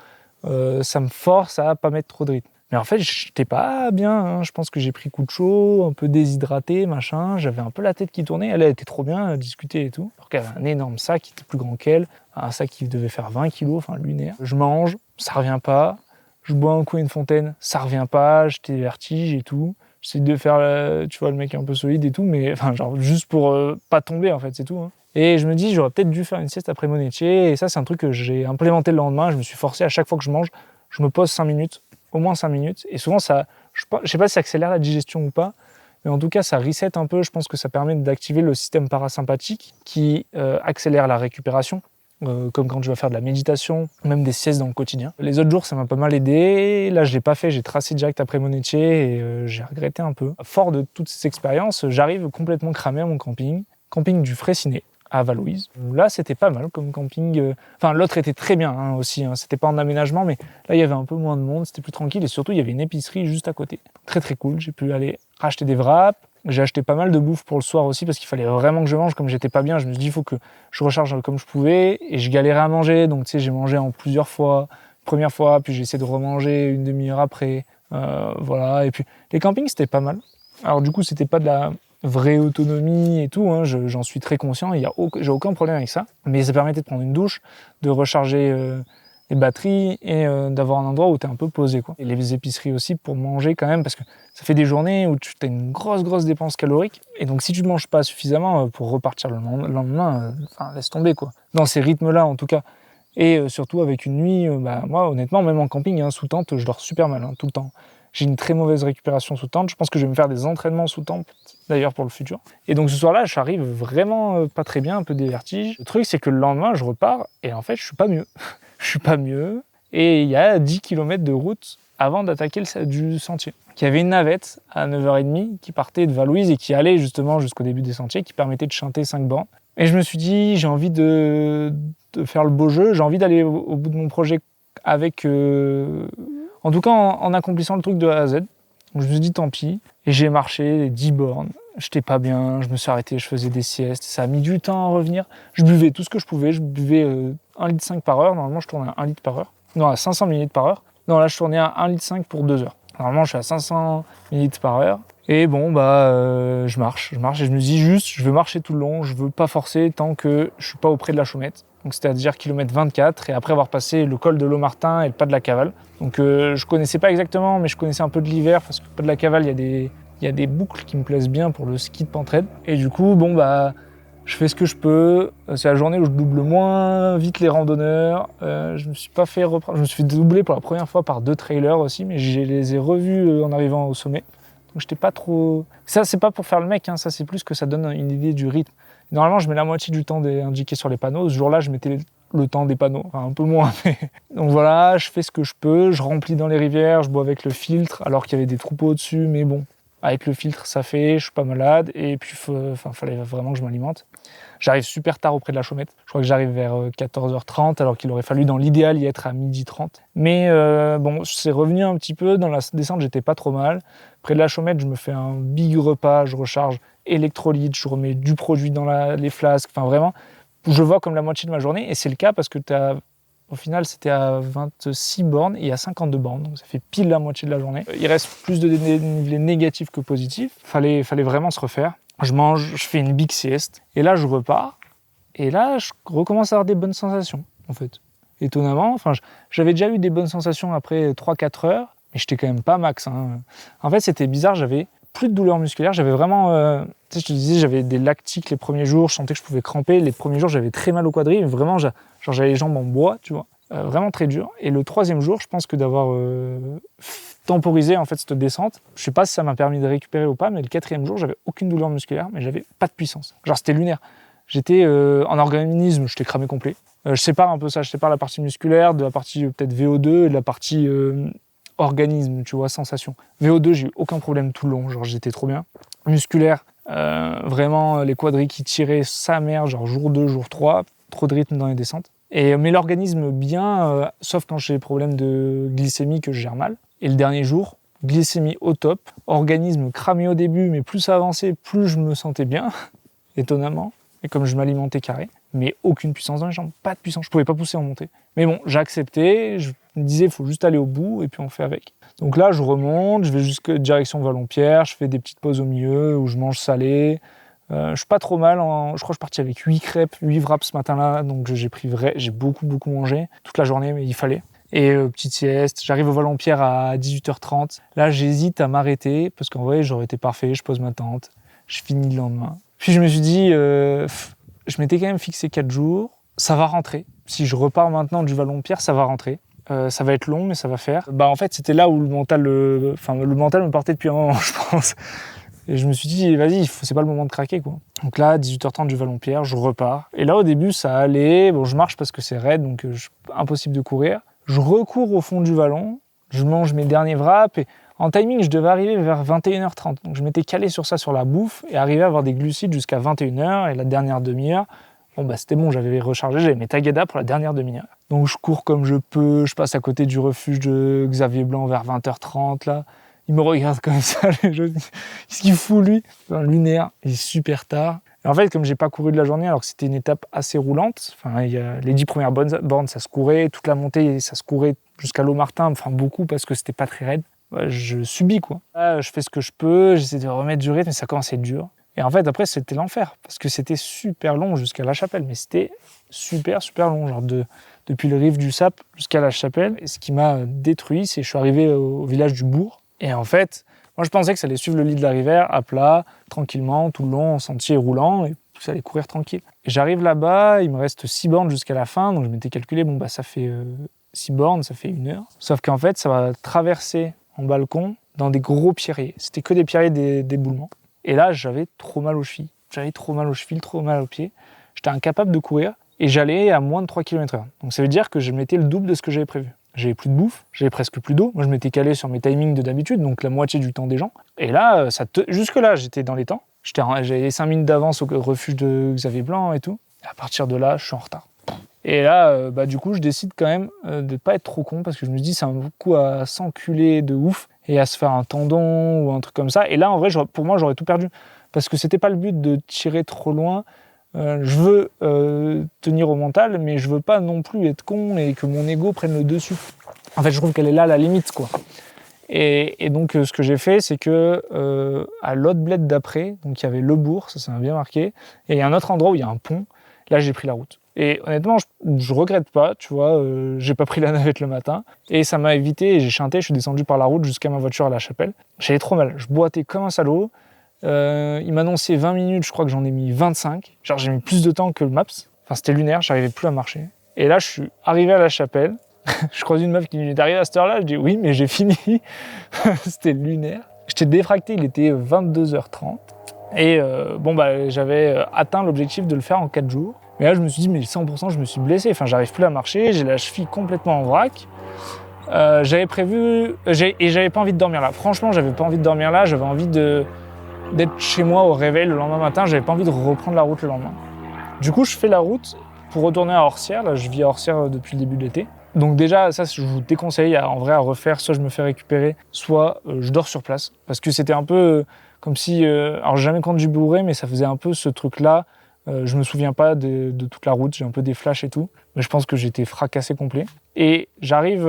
Speaker 1: ça me force à pas mettre trop de rythme. Mais en fait, j'étais pas bien, hein. Je pense que j'ai pris coup de chaud, un peu déshydraté, machin. J'avais un peu la tête qui tournait. Elle était trop bien à discuter et tout. Alors qu'elle avait un énorme sac qui était plus grand qu'elle, un sac qui devait faire 20 kilos, enfin lunaire. Je mange, ça revient pas. Je bois un coup à une fontaine, ça revient pas. J'étais vertige et tout. J'essaie de faire, tu vois, le mec un peu solide et tout, mais enfin, genre juste pour pas tomber, en fait, c'est tout, hein. Et je me dis, j'aurais peut-être dû faire une sieste après Monetier. Et ça, c'est un truc que j'ai implémenté le lendemain. Je me suis forcé à chaque fois que je mange, je me pose 5 minutes. Au moins 5 minutes. Et souvent, ça, je sais pas si ça accélère la digestion ou pas, mais en tout cas, ça reset un peu. Je pense que ça permet d'activer le système parasympathique qui accélère la récupération, comme quand tu vas faire de la méditation, même des siestes dans le quotidien. Les autres jours, ça m'a pas mal aidé. Là, je l'ai pas fait. J'ai tracé direct après Monetier et j'ai regretté un peu. Fort de toutes ces expériences, j'arrive complètement cramé à mon camping du Fraissinet, à Valouise. Là, c'était pas mal comme camping. Enfin, l'autre était très bien aussi. C'était pas en aménagement, mais là, il y avait un peu moins de monde. C'était plus tranquille et surtout, il y avait une épicerie juste à côté. Très, très cool. J'ai pu aller racheter des wraps. J'ai acheté pas mal de bouffe pour le soir aussi parce qu'il fallait vraiment que je mange. Comme j'étais pas bien, je me suis dit, il faut que je recharge comme je pouvais. Et je galérais à manger. Donc, tu sais, j'ai mangé en plusieurs fois. Première fois, puis j'ai essayé de remanger une demi-heure après. Voilà. Et puis, les campings, c'était pas mal. Alors, du coup, c'était pas de la vraie autonomie et tout, hein, j'en suis très conscient, j'ai aucun problème avec ça, mais ça permettait de prendre une douche, de recharger les batteries et d'avoir un endroit où tu es un peu posé, quoi. Et les épiceries aussi pour manger quand même, parce que ça fait des journées où tu as une grosse dépense calorique, et donc si tu ne manges pas suffisamment pour repartir le lendemain, laisse tomber, quoi. Dans ces rythmes-là en tout cas, et surtout avec une nuit, moi honnêtement, même en camping, sous tente, je dors super mal, tout le temps. J'ai une très mauvaise récupération sous tente. Je pense que je vais me faire des entraînements sous tente, d'ailleurs, pour le futur. Et donc ce soir-là, j'arrive vraiment pas très bien, un peu des vertiges. Le truc, c'est que le lendemain, je repars et en fait, je suis pas mieux. Je suis pas mieux. Et il y a 10 km de route avant d'attaquer du sentier. Il y avait une navette à 9h30 qui partait de Valouise et qui allait justement jusqu'au début des sentiers, qui permettait de chanter 5 bornes. Et je me suis dit, j'ai envie de faire le beau jeu, j'ai envie d'aller au bout de mon projet avec... en tout cas, en accomplissant le truc de A à Z. Donc je me suis dit, tant pis. Et j'ai marché les 10 bornes. J'étais pas bien, je me suis arrêté, je faisais des siestes. Ça a mis du temps à revenir. Je buvais tout ce que je pouvais. Je buvais 1,5 litre par heure. Normalement, je tournais à 1 litre par heure. Non, à 500 ml par heure. Non, là, je tournais à 1,5 litre pour 2 heures. Normalement, je suis à 500 ml par heure. Et bon, je marche et je me dis juste, je veux marcher tout le long, je veux pas forcer tant que je suis pas auprès de la Chaumette. Donc c'était à dire kilomètre 24 et après avoir passé le col de Laumartin et le pas de la Cavale. Donc je connaissais pas exactement, mais je connaissais un peu de l'hiver parce que le pas de la Cavale, il y a des boucles qui me plaisent bien pour le ski de Pentraide. Et du coup, je fais ce que je peux. C'est la journée où je double moins vite les randonneurs. Je me suis pas fait reprendre. Je me suis fait doubler pour la première fois par 2 trailers aussi, mais je les ai revus en arrivant au sommet. Donc j'étais pas trop... Ça, c'est pas pour faire le mec, hein. Ça c'est plus que ça donne une idée du rythme. Normalement, je mets la moitié du temps indiqué sur les panneaux. Ce jour-là, je mettais le temps des panneaux, enfin un peu moins. Mais... Donc voilà, je fais ce que je peux, je remplis dans les rivières, je bois avec le filtre, alors qu'il y avait des troupeaux au-dessus, mais bon, avec le filtre, ça fait, je suis pas malade, et puis fallait vraiment que je m'alimente. J'arrive super tard auprès de la Chaumette. Je crois que j'arrive vers 14h30, alors qu'il aurait fallu dans l'idéal y être à 12h30. Mais c'est revenu un petit peu. Dans la descente, j'étais pas trop mal. Près de la Chaumette, je me fais un big repas, je recharge électrolytes, je remets du produit dans les flasques. Enfin vraiment, je vois comme la moitié de ma journée. Et c'est le cas parce que au final, c'était à 26 bornes et il y a 52 bornes. Donc ça fait pile la moitié de la journée. Il reste plus de dénivelé négatif que positif. Fallait vraiment se refaire. Je mange, je fais une big sieste, et là je repars, et là je recommence à avoir des bonnes sensations, en fait. Étonnamment, j'avais déjà eu des bonnes sensations après 3-4 heures, mais j'étais quand même pas max. Hein. En fait, c'était bizarre, j'avais plus de douleur musculaire, j'avais vraiment... je te disais, j'avais des lactiques les premiers jours, je sentais que je pouvais cramper. Les premiers jours, j'avais très mal au quadril, vraiment, j'avais les jambes en bois, tu vois. Vraiment très dur. Et le 3e jour, je pense que d'avoir temporisé en fait cette descente, je sais pas si ça m'a permis de récupérer ou pas, mais le 4e jour, j'avais aucune douleur musculaire, mais j'avais pas de puissance. Genre c'était lunaire. J'étais en organisme, j'étais cramé complet. Je sépare un peu ça, je sépare la partie musculaire de la partie peut-être VO2 et de la partie organisme, tu vois, sensation. VO2, j'ai eu aucun problème tout le long, genre j'étais trop bien. Musculaire, vraiment les quadris qui tiraient sa mère, genre jour 2, jour 3, trop de rythme dans les descentes. Mais l'organisme bien, sauf quand j'ai des problèmes de glycémie que je gère mal. Et le dernier jour, glycémie au top, organisme cramé au début, mais plus ça avançait, plus je me sentais bien, étonnamment. Et comme je m'alimentais carré, mais aucune puissance dans les jambes, pas de puissance, je pouvais pas pousser en montée. Mais bon, j'ai accepté, je me disais il faut juste aller au bout et puis on fait avec. Donc là, je remonte, je vais jusqu'à direction Valompierre, je fais des petites pauses au milieu où je mange salé. Je suis pas trop mal, je crois que je suis parti avec 8 crêpes, 8 wraps ce matin-là, donc j'ai beaucoup mangé toute la journée, mais il fallait. Et petite sieste, j'arrive au Valompierre à 18h30. Là, j'hésite à m'arrêter parce qu'en vrai, j'aurais été parfait, je pose ma tente, je finis le lendemain. Puis je me suis dit, je m'étais quand même fixé 4 jours, ça va rentrer. Si je repars maintenant du Valompierre, ça va rentrer. Ça va être long, mais ça va faire. En fait, c'était là où le mental me portait depuis un moment, je pense. Et je me suis dit, vas-y, c'est pas le moment de craquer, quoi. Donc là, 18h30 du Valompierre, je repars. Et là, au début, ça allait. Bon, je marche parce que c'est raide, donc impossible de courir. Je recours au fond du vallon, je mange mes derniers wraps. Et en timing, je devais arriver vers 21h30. Donc je m'étais calé sur ça, sur la bouffe, et arrivé à avoir des glucides jusqu'à 21h. Et la dernière demi-heure, c'était bon, j'avais rechargé, j'avais mes tagada pour la dernière demi-heure. Donc je cours comme je peux, je passe à côté du refuge de Xavier Blanc vers 20h30, là. Il me regarde comme ça, qu'est-ce qu'il fout lui? Lunaire, il est super tard. Et en fait, comme j'ai pas couru de la journée, alors que c'était une étape assez roulante, les 10 premières bornes, ça se courait, toute la montée, ça se courait jusqu'à Laumartin, beaucoup parce que c'était pas très raide. Je subis, quoi. Là, je fais ce que je peux, j'essaie de remettre du rythme, mais ça commence à être dur. Et en fait, après, c'était l'enfer, parce que c'était super long jusqu'à la Chapelle, mais c'était super long, genre depuis le rive du Sap jusqu'à la Chapelle. Et ce qui m'a détruit, c'est que je suis arrivé au village du Bourg. Et en fait, moi je pensais que ça allait suivre le lit de la rivière à plat, tranquillement, tout le long, en sentier roulant, et ça allait courir tranquille. Et j'arrive là-bas, il me reste 6 bornes jusqu'à la fin, donc je m'étais calculé, ça fait 6 bornes, ça fait 1 heure. Sauf qu'en fait, ça va traverser en balcon dans des gros pierriers. C'était que des pierriers d'éboulement. Et là, j'avais trop mal aux chevilles. J'avais trop mal aux chevilles, trop mal aux pieds. J'étais incapable de courir et j'allais à moins de 3 km/h. Donc ça veut dire que je mettais le double de ce que j'avais prévu. J'avais plus de bouffe, j'avais presque plus d'eau. Moi, je m'étais calé sur mes timings de d'habitude, donc la moitié du temps des gens. Et là, jusque-là, j'étais dans les temps. J'avais 5 minutes d'avance au refuge de Xavier Blanc et tout. Et à partir de là, je suis en retard. Et là, du coup, je décide quand même de pas être trop con parce que je me dis, c'est un coup à s'enculer de ouf et à se faire un tendon ou un truc comme ça. Et là, en vrai, pour moi, j'aurais tout perdu parce que c'était pas le but de tirer trop loin. Je veux tenir au mental, mais je veux pas non plus être con et que mon ego prenne le dessus. En fait, je trouve qu'elle est là, la limite, quoi. Et donc, ce que j'ai fait, c'est que à l'autre bled d'après, donc il y avait le bourg, ça m'a bien marqué, et il y a un autre endroit où il y a un pont. Là, j'ai pris la route. Et honnêtement, je regrette pas, tu vois, j'ai pas pris la navette le matin, et ça m'a évité, et j'ai chanté, je suis descendu par la route jusqu'à ma voiture à La Chapelle. J'avais trop mal, je boitais comme un salaud. Il m'annonçait 20 minutes, je crois que j'en ai mis 25. Genre, j'ai mis plus de temps que le Maps. Enfin, c'était lunaire, j'arrivais plus à marcher. Et là, je suis arrivé à La Chapelle. Je croise une meuf qui est arrivée à cette heure-là. Je dis oui, mais j'ai fini. C'était lunaire. J'étais défracté, il était 22h30. Et j'avais atteint l'objectif de le faire en 4 jours. Mais là, je me suis dit, mais 100%, je me suis blessé. Enfin, j'arrive plus à marcher, j'ai la cheville complètement en vrac. J'avais prévu... Et j'avais pas envie de dormir là. Franchement, j'avais pas envie de dormir là. J'avais envie d'être chez moi au réveil le lendemain matin. J'avais pas envie de reprendre la route le lendemain. Du coup, je fais la route pour retourner à Orsières. Là, je vis à Orsières depuis le début de l'été. Donc déjà, ça, je vous déconseille en vrai à refaire. Soit je me fais récupérer, soit je dors sur place. Parce que c'était un peu comme si... alors, j'ai jamais conduit bourré, mais ça faisait un peu ce truc-là. Je me souviens pas de toute la route. J'ai un peu des flashs et tout. Mais je pense que j'étais fracassé complet. Et j'arrive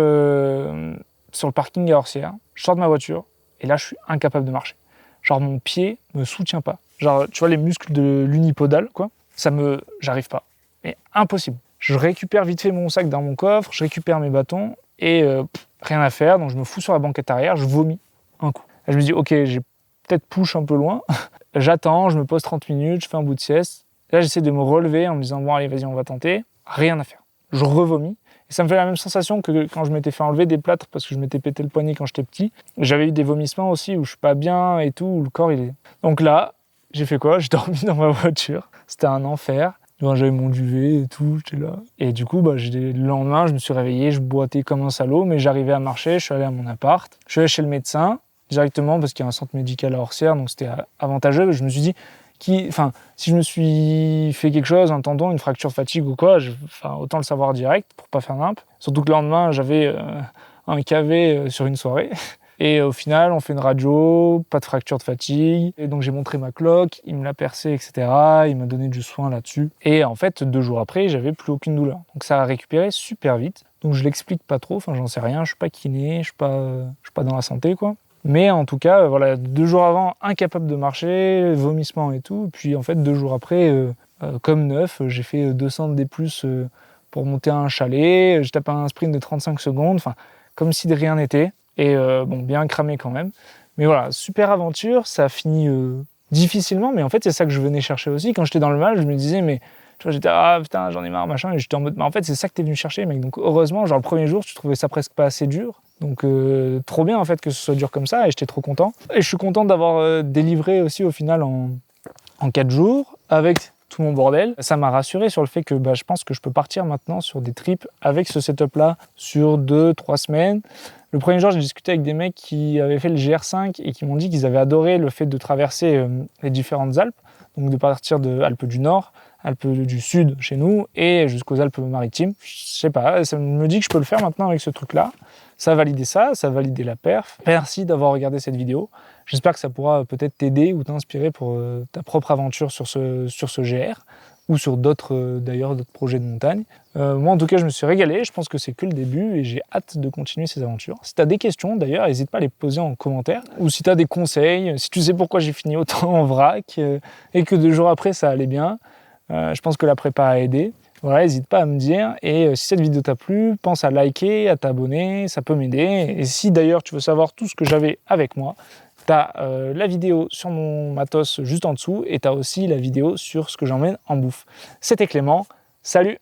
Speaker 1: sur le parking à Orsières. Je sors de ma voiture. Et là, je suis incapable de marcher. Genre, mon pied me soutient pas. Genre, tu vois, les muscles de l'unipodal, quoi. J'arrive pas. Mais impossible. Je récupère vite fait mon sac dans mon coffre, je récupère mes bâtons et rien à faire. Donc je me fous sur la banquette arrière, je vomis un coup. Là, je me dis, ok, j'ai peut-être push un peu loin. J'attends, je me pose 30 minutes, je fais un bout de sieste. Là, j'essaie de me relever en me disant, bon, allez, vas-y, on va tenter. Rien à faire. Je revomis. Et ça me fait la même sensation que quand je m'étais fait enlever des plâtres parce que je m'étais pété le poignet quand j'étais petit. J'avais eu des vomissements aussi où je suis pas bien et tout, où le corps, il est... Donc là, j'ai fait quoi? J'ai dormi dans ma voiture. C'était un enfer. J'avais mon duvet et tout, j'étais là. Et du coup, le lendemain, je me suis réveillé, je boitais comme un salaud, mais j'arrivais à marcher, je suis allé à mon appart. Je suis allé chez le médecin directement parce qu'il y a un centre médical à Orsières, donc c'était avantageux. Je me suis dit, si je me suis fait quelque chose, un tendon, une fracture de fatigue ou quoi, autant le savoir direct pour pas faire nimp. Surtout que le lendemain, j'avais un KV sur une soirée. Et au final, on fait une radio, pas de fracture de fatigue. Et donc j'ai montré ma cloque, il me l'a percé, etc. Il m'a donné du soin là-dessus. Et en fait, 2 jours après, j'avais plus aucune douleur. Donc ça a récupéré super vite. Donc je l'explique pas trop, j'en sais rien, je suis pas kiné, je suis pas dans la santé, quoi. Mais en tout cas, 2 jours avant, incapable de marcher, vomissement et tout. Puis en fait, 2 jours après, comme neuf, j'ai fait 200 D+, pour monter à un chalet. J'ai tapé un sprint de 35 secondes, comme si de rien n'était. Et bien cramé quand même. Mais voilà, super aventure, ça a fini difficilement, mais en fait, c'est ça que je venais chercher aussi. Quand j'étais dans le mal, je me disais, mais tu vois, j'étais, ah putain, j'en ai marre, machin, et j'étais en mode, mais en fait, c'est ça que t'es venu chercher, mec. Donc, heureusement, genre, le premier jour, tu trouvais ça presque pas assez dur. Donc, trop bien, en fait, que ce soit dur comme ça, et j'étais trop content. Et je suis content d'avoir délivré aussi, au final, en 4 jours, avec tout mon bordel. Ça m'a rassuré sur le fait que je pense que je peux partir maintenant sur des trips avec ce setup-là sur 2-3 semaines. Le premier jour, j'ai discuté avec des mecs qui avaient fait le GR5 et qui m'ont dit qu'ils avaient adoré le fait de traverser les différentes Alpes, donc de partir de Alpes du Nord, Alpes du Sud chez nous et jusqu'aux Alpes-Maritimes. Je sais pas, ça me dit que je peux le faire maintenant avec ce truc-là. Ça a validé ça a validé la perf. Merci d'avoir regardé cette vidéo. J'espère que ça pourra peut-être t'aider ou t'inspirer pour ta propre aventure sur ce GR ou sur d'autres projets de montagne. Moi, en tout cas, je me suis régalé. Je pense que c'est que le début et j'ai hâte de continuer ces aventures. Si tu as des questions, d'ailleurs, n'hésite pas à les poser en commentaire. Ou si tu as des conseils, si tu sais pourquoi j'ai fini autant en vrac et que 2 jours après, ça allait bien, je pense que la prépa a aidé. Voilà, n'hésite pas à me dire. Et si cette vidéo t'a plu, pense à liker, à t'abonner, ça peut m'aider. Et si d'ailleurs tu veux savoir tout ce que j'avais avec moi, t'as la vidéo sur mon matos juste en dessous et t'as aussi la vidéo sur ce que j'emmène en bouffe. C'était Clément, salut!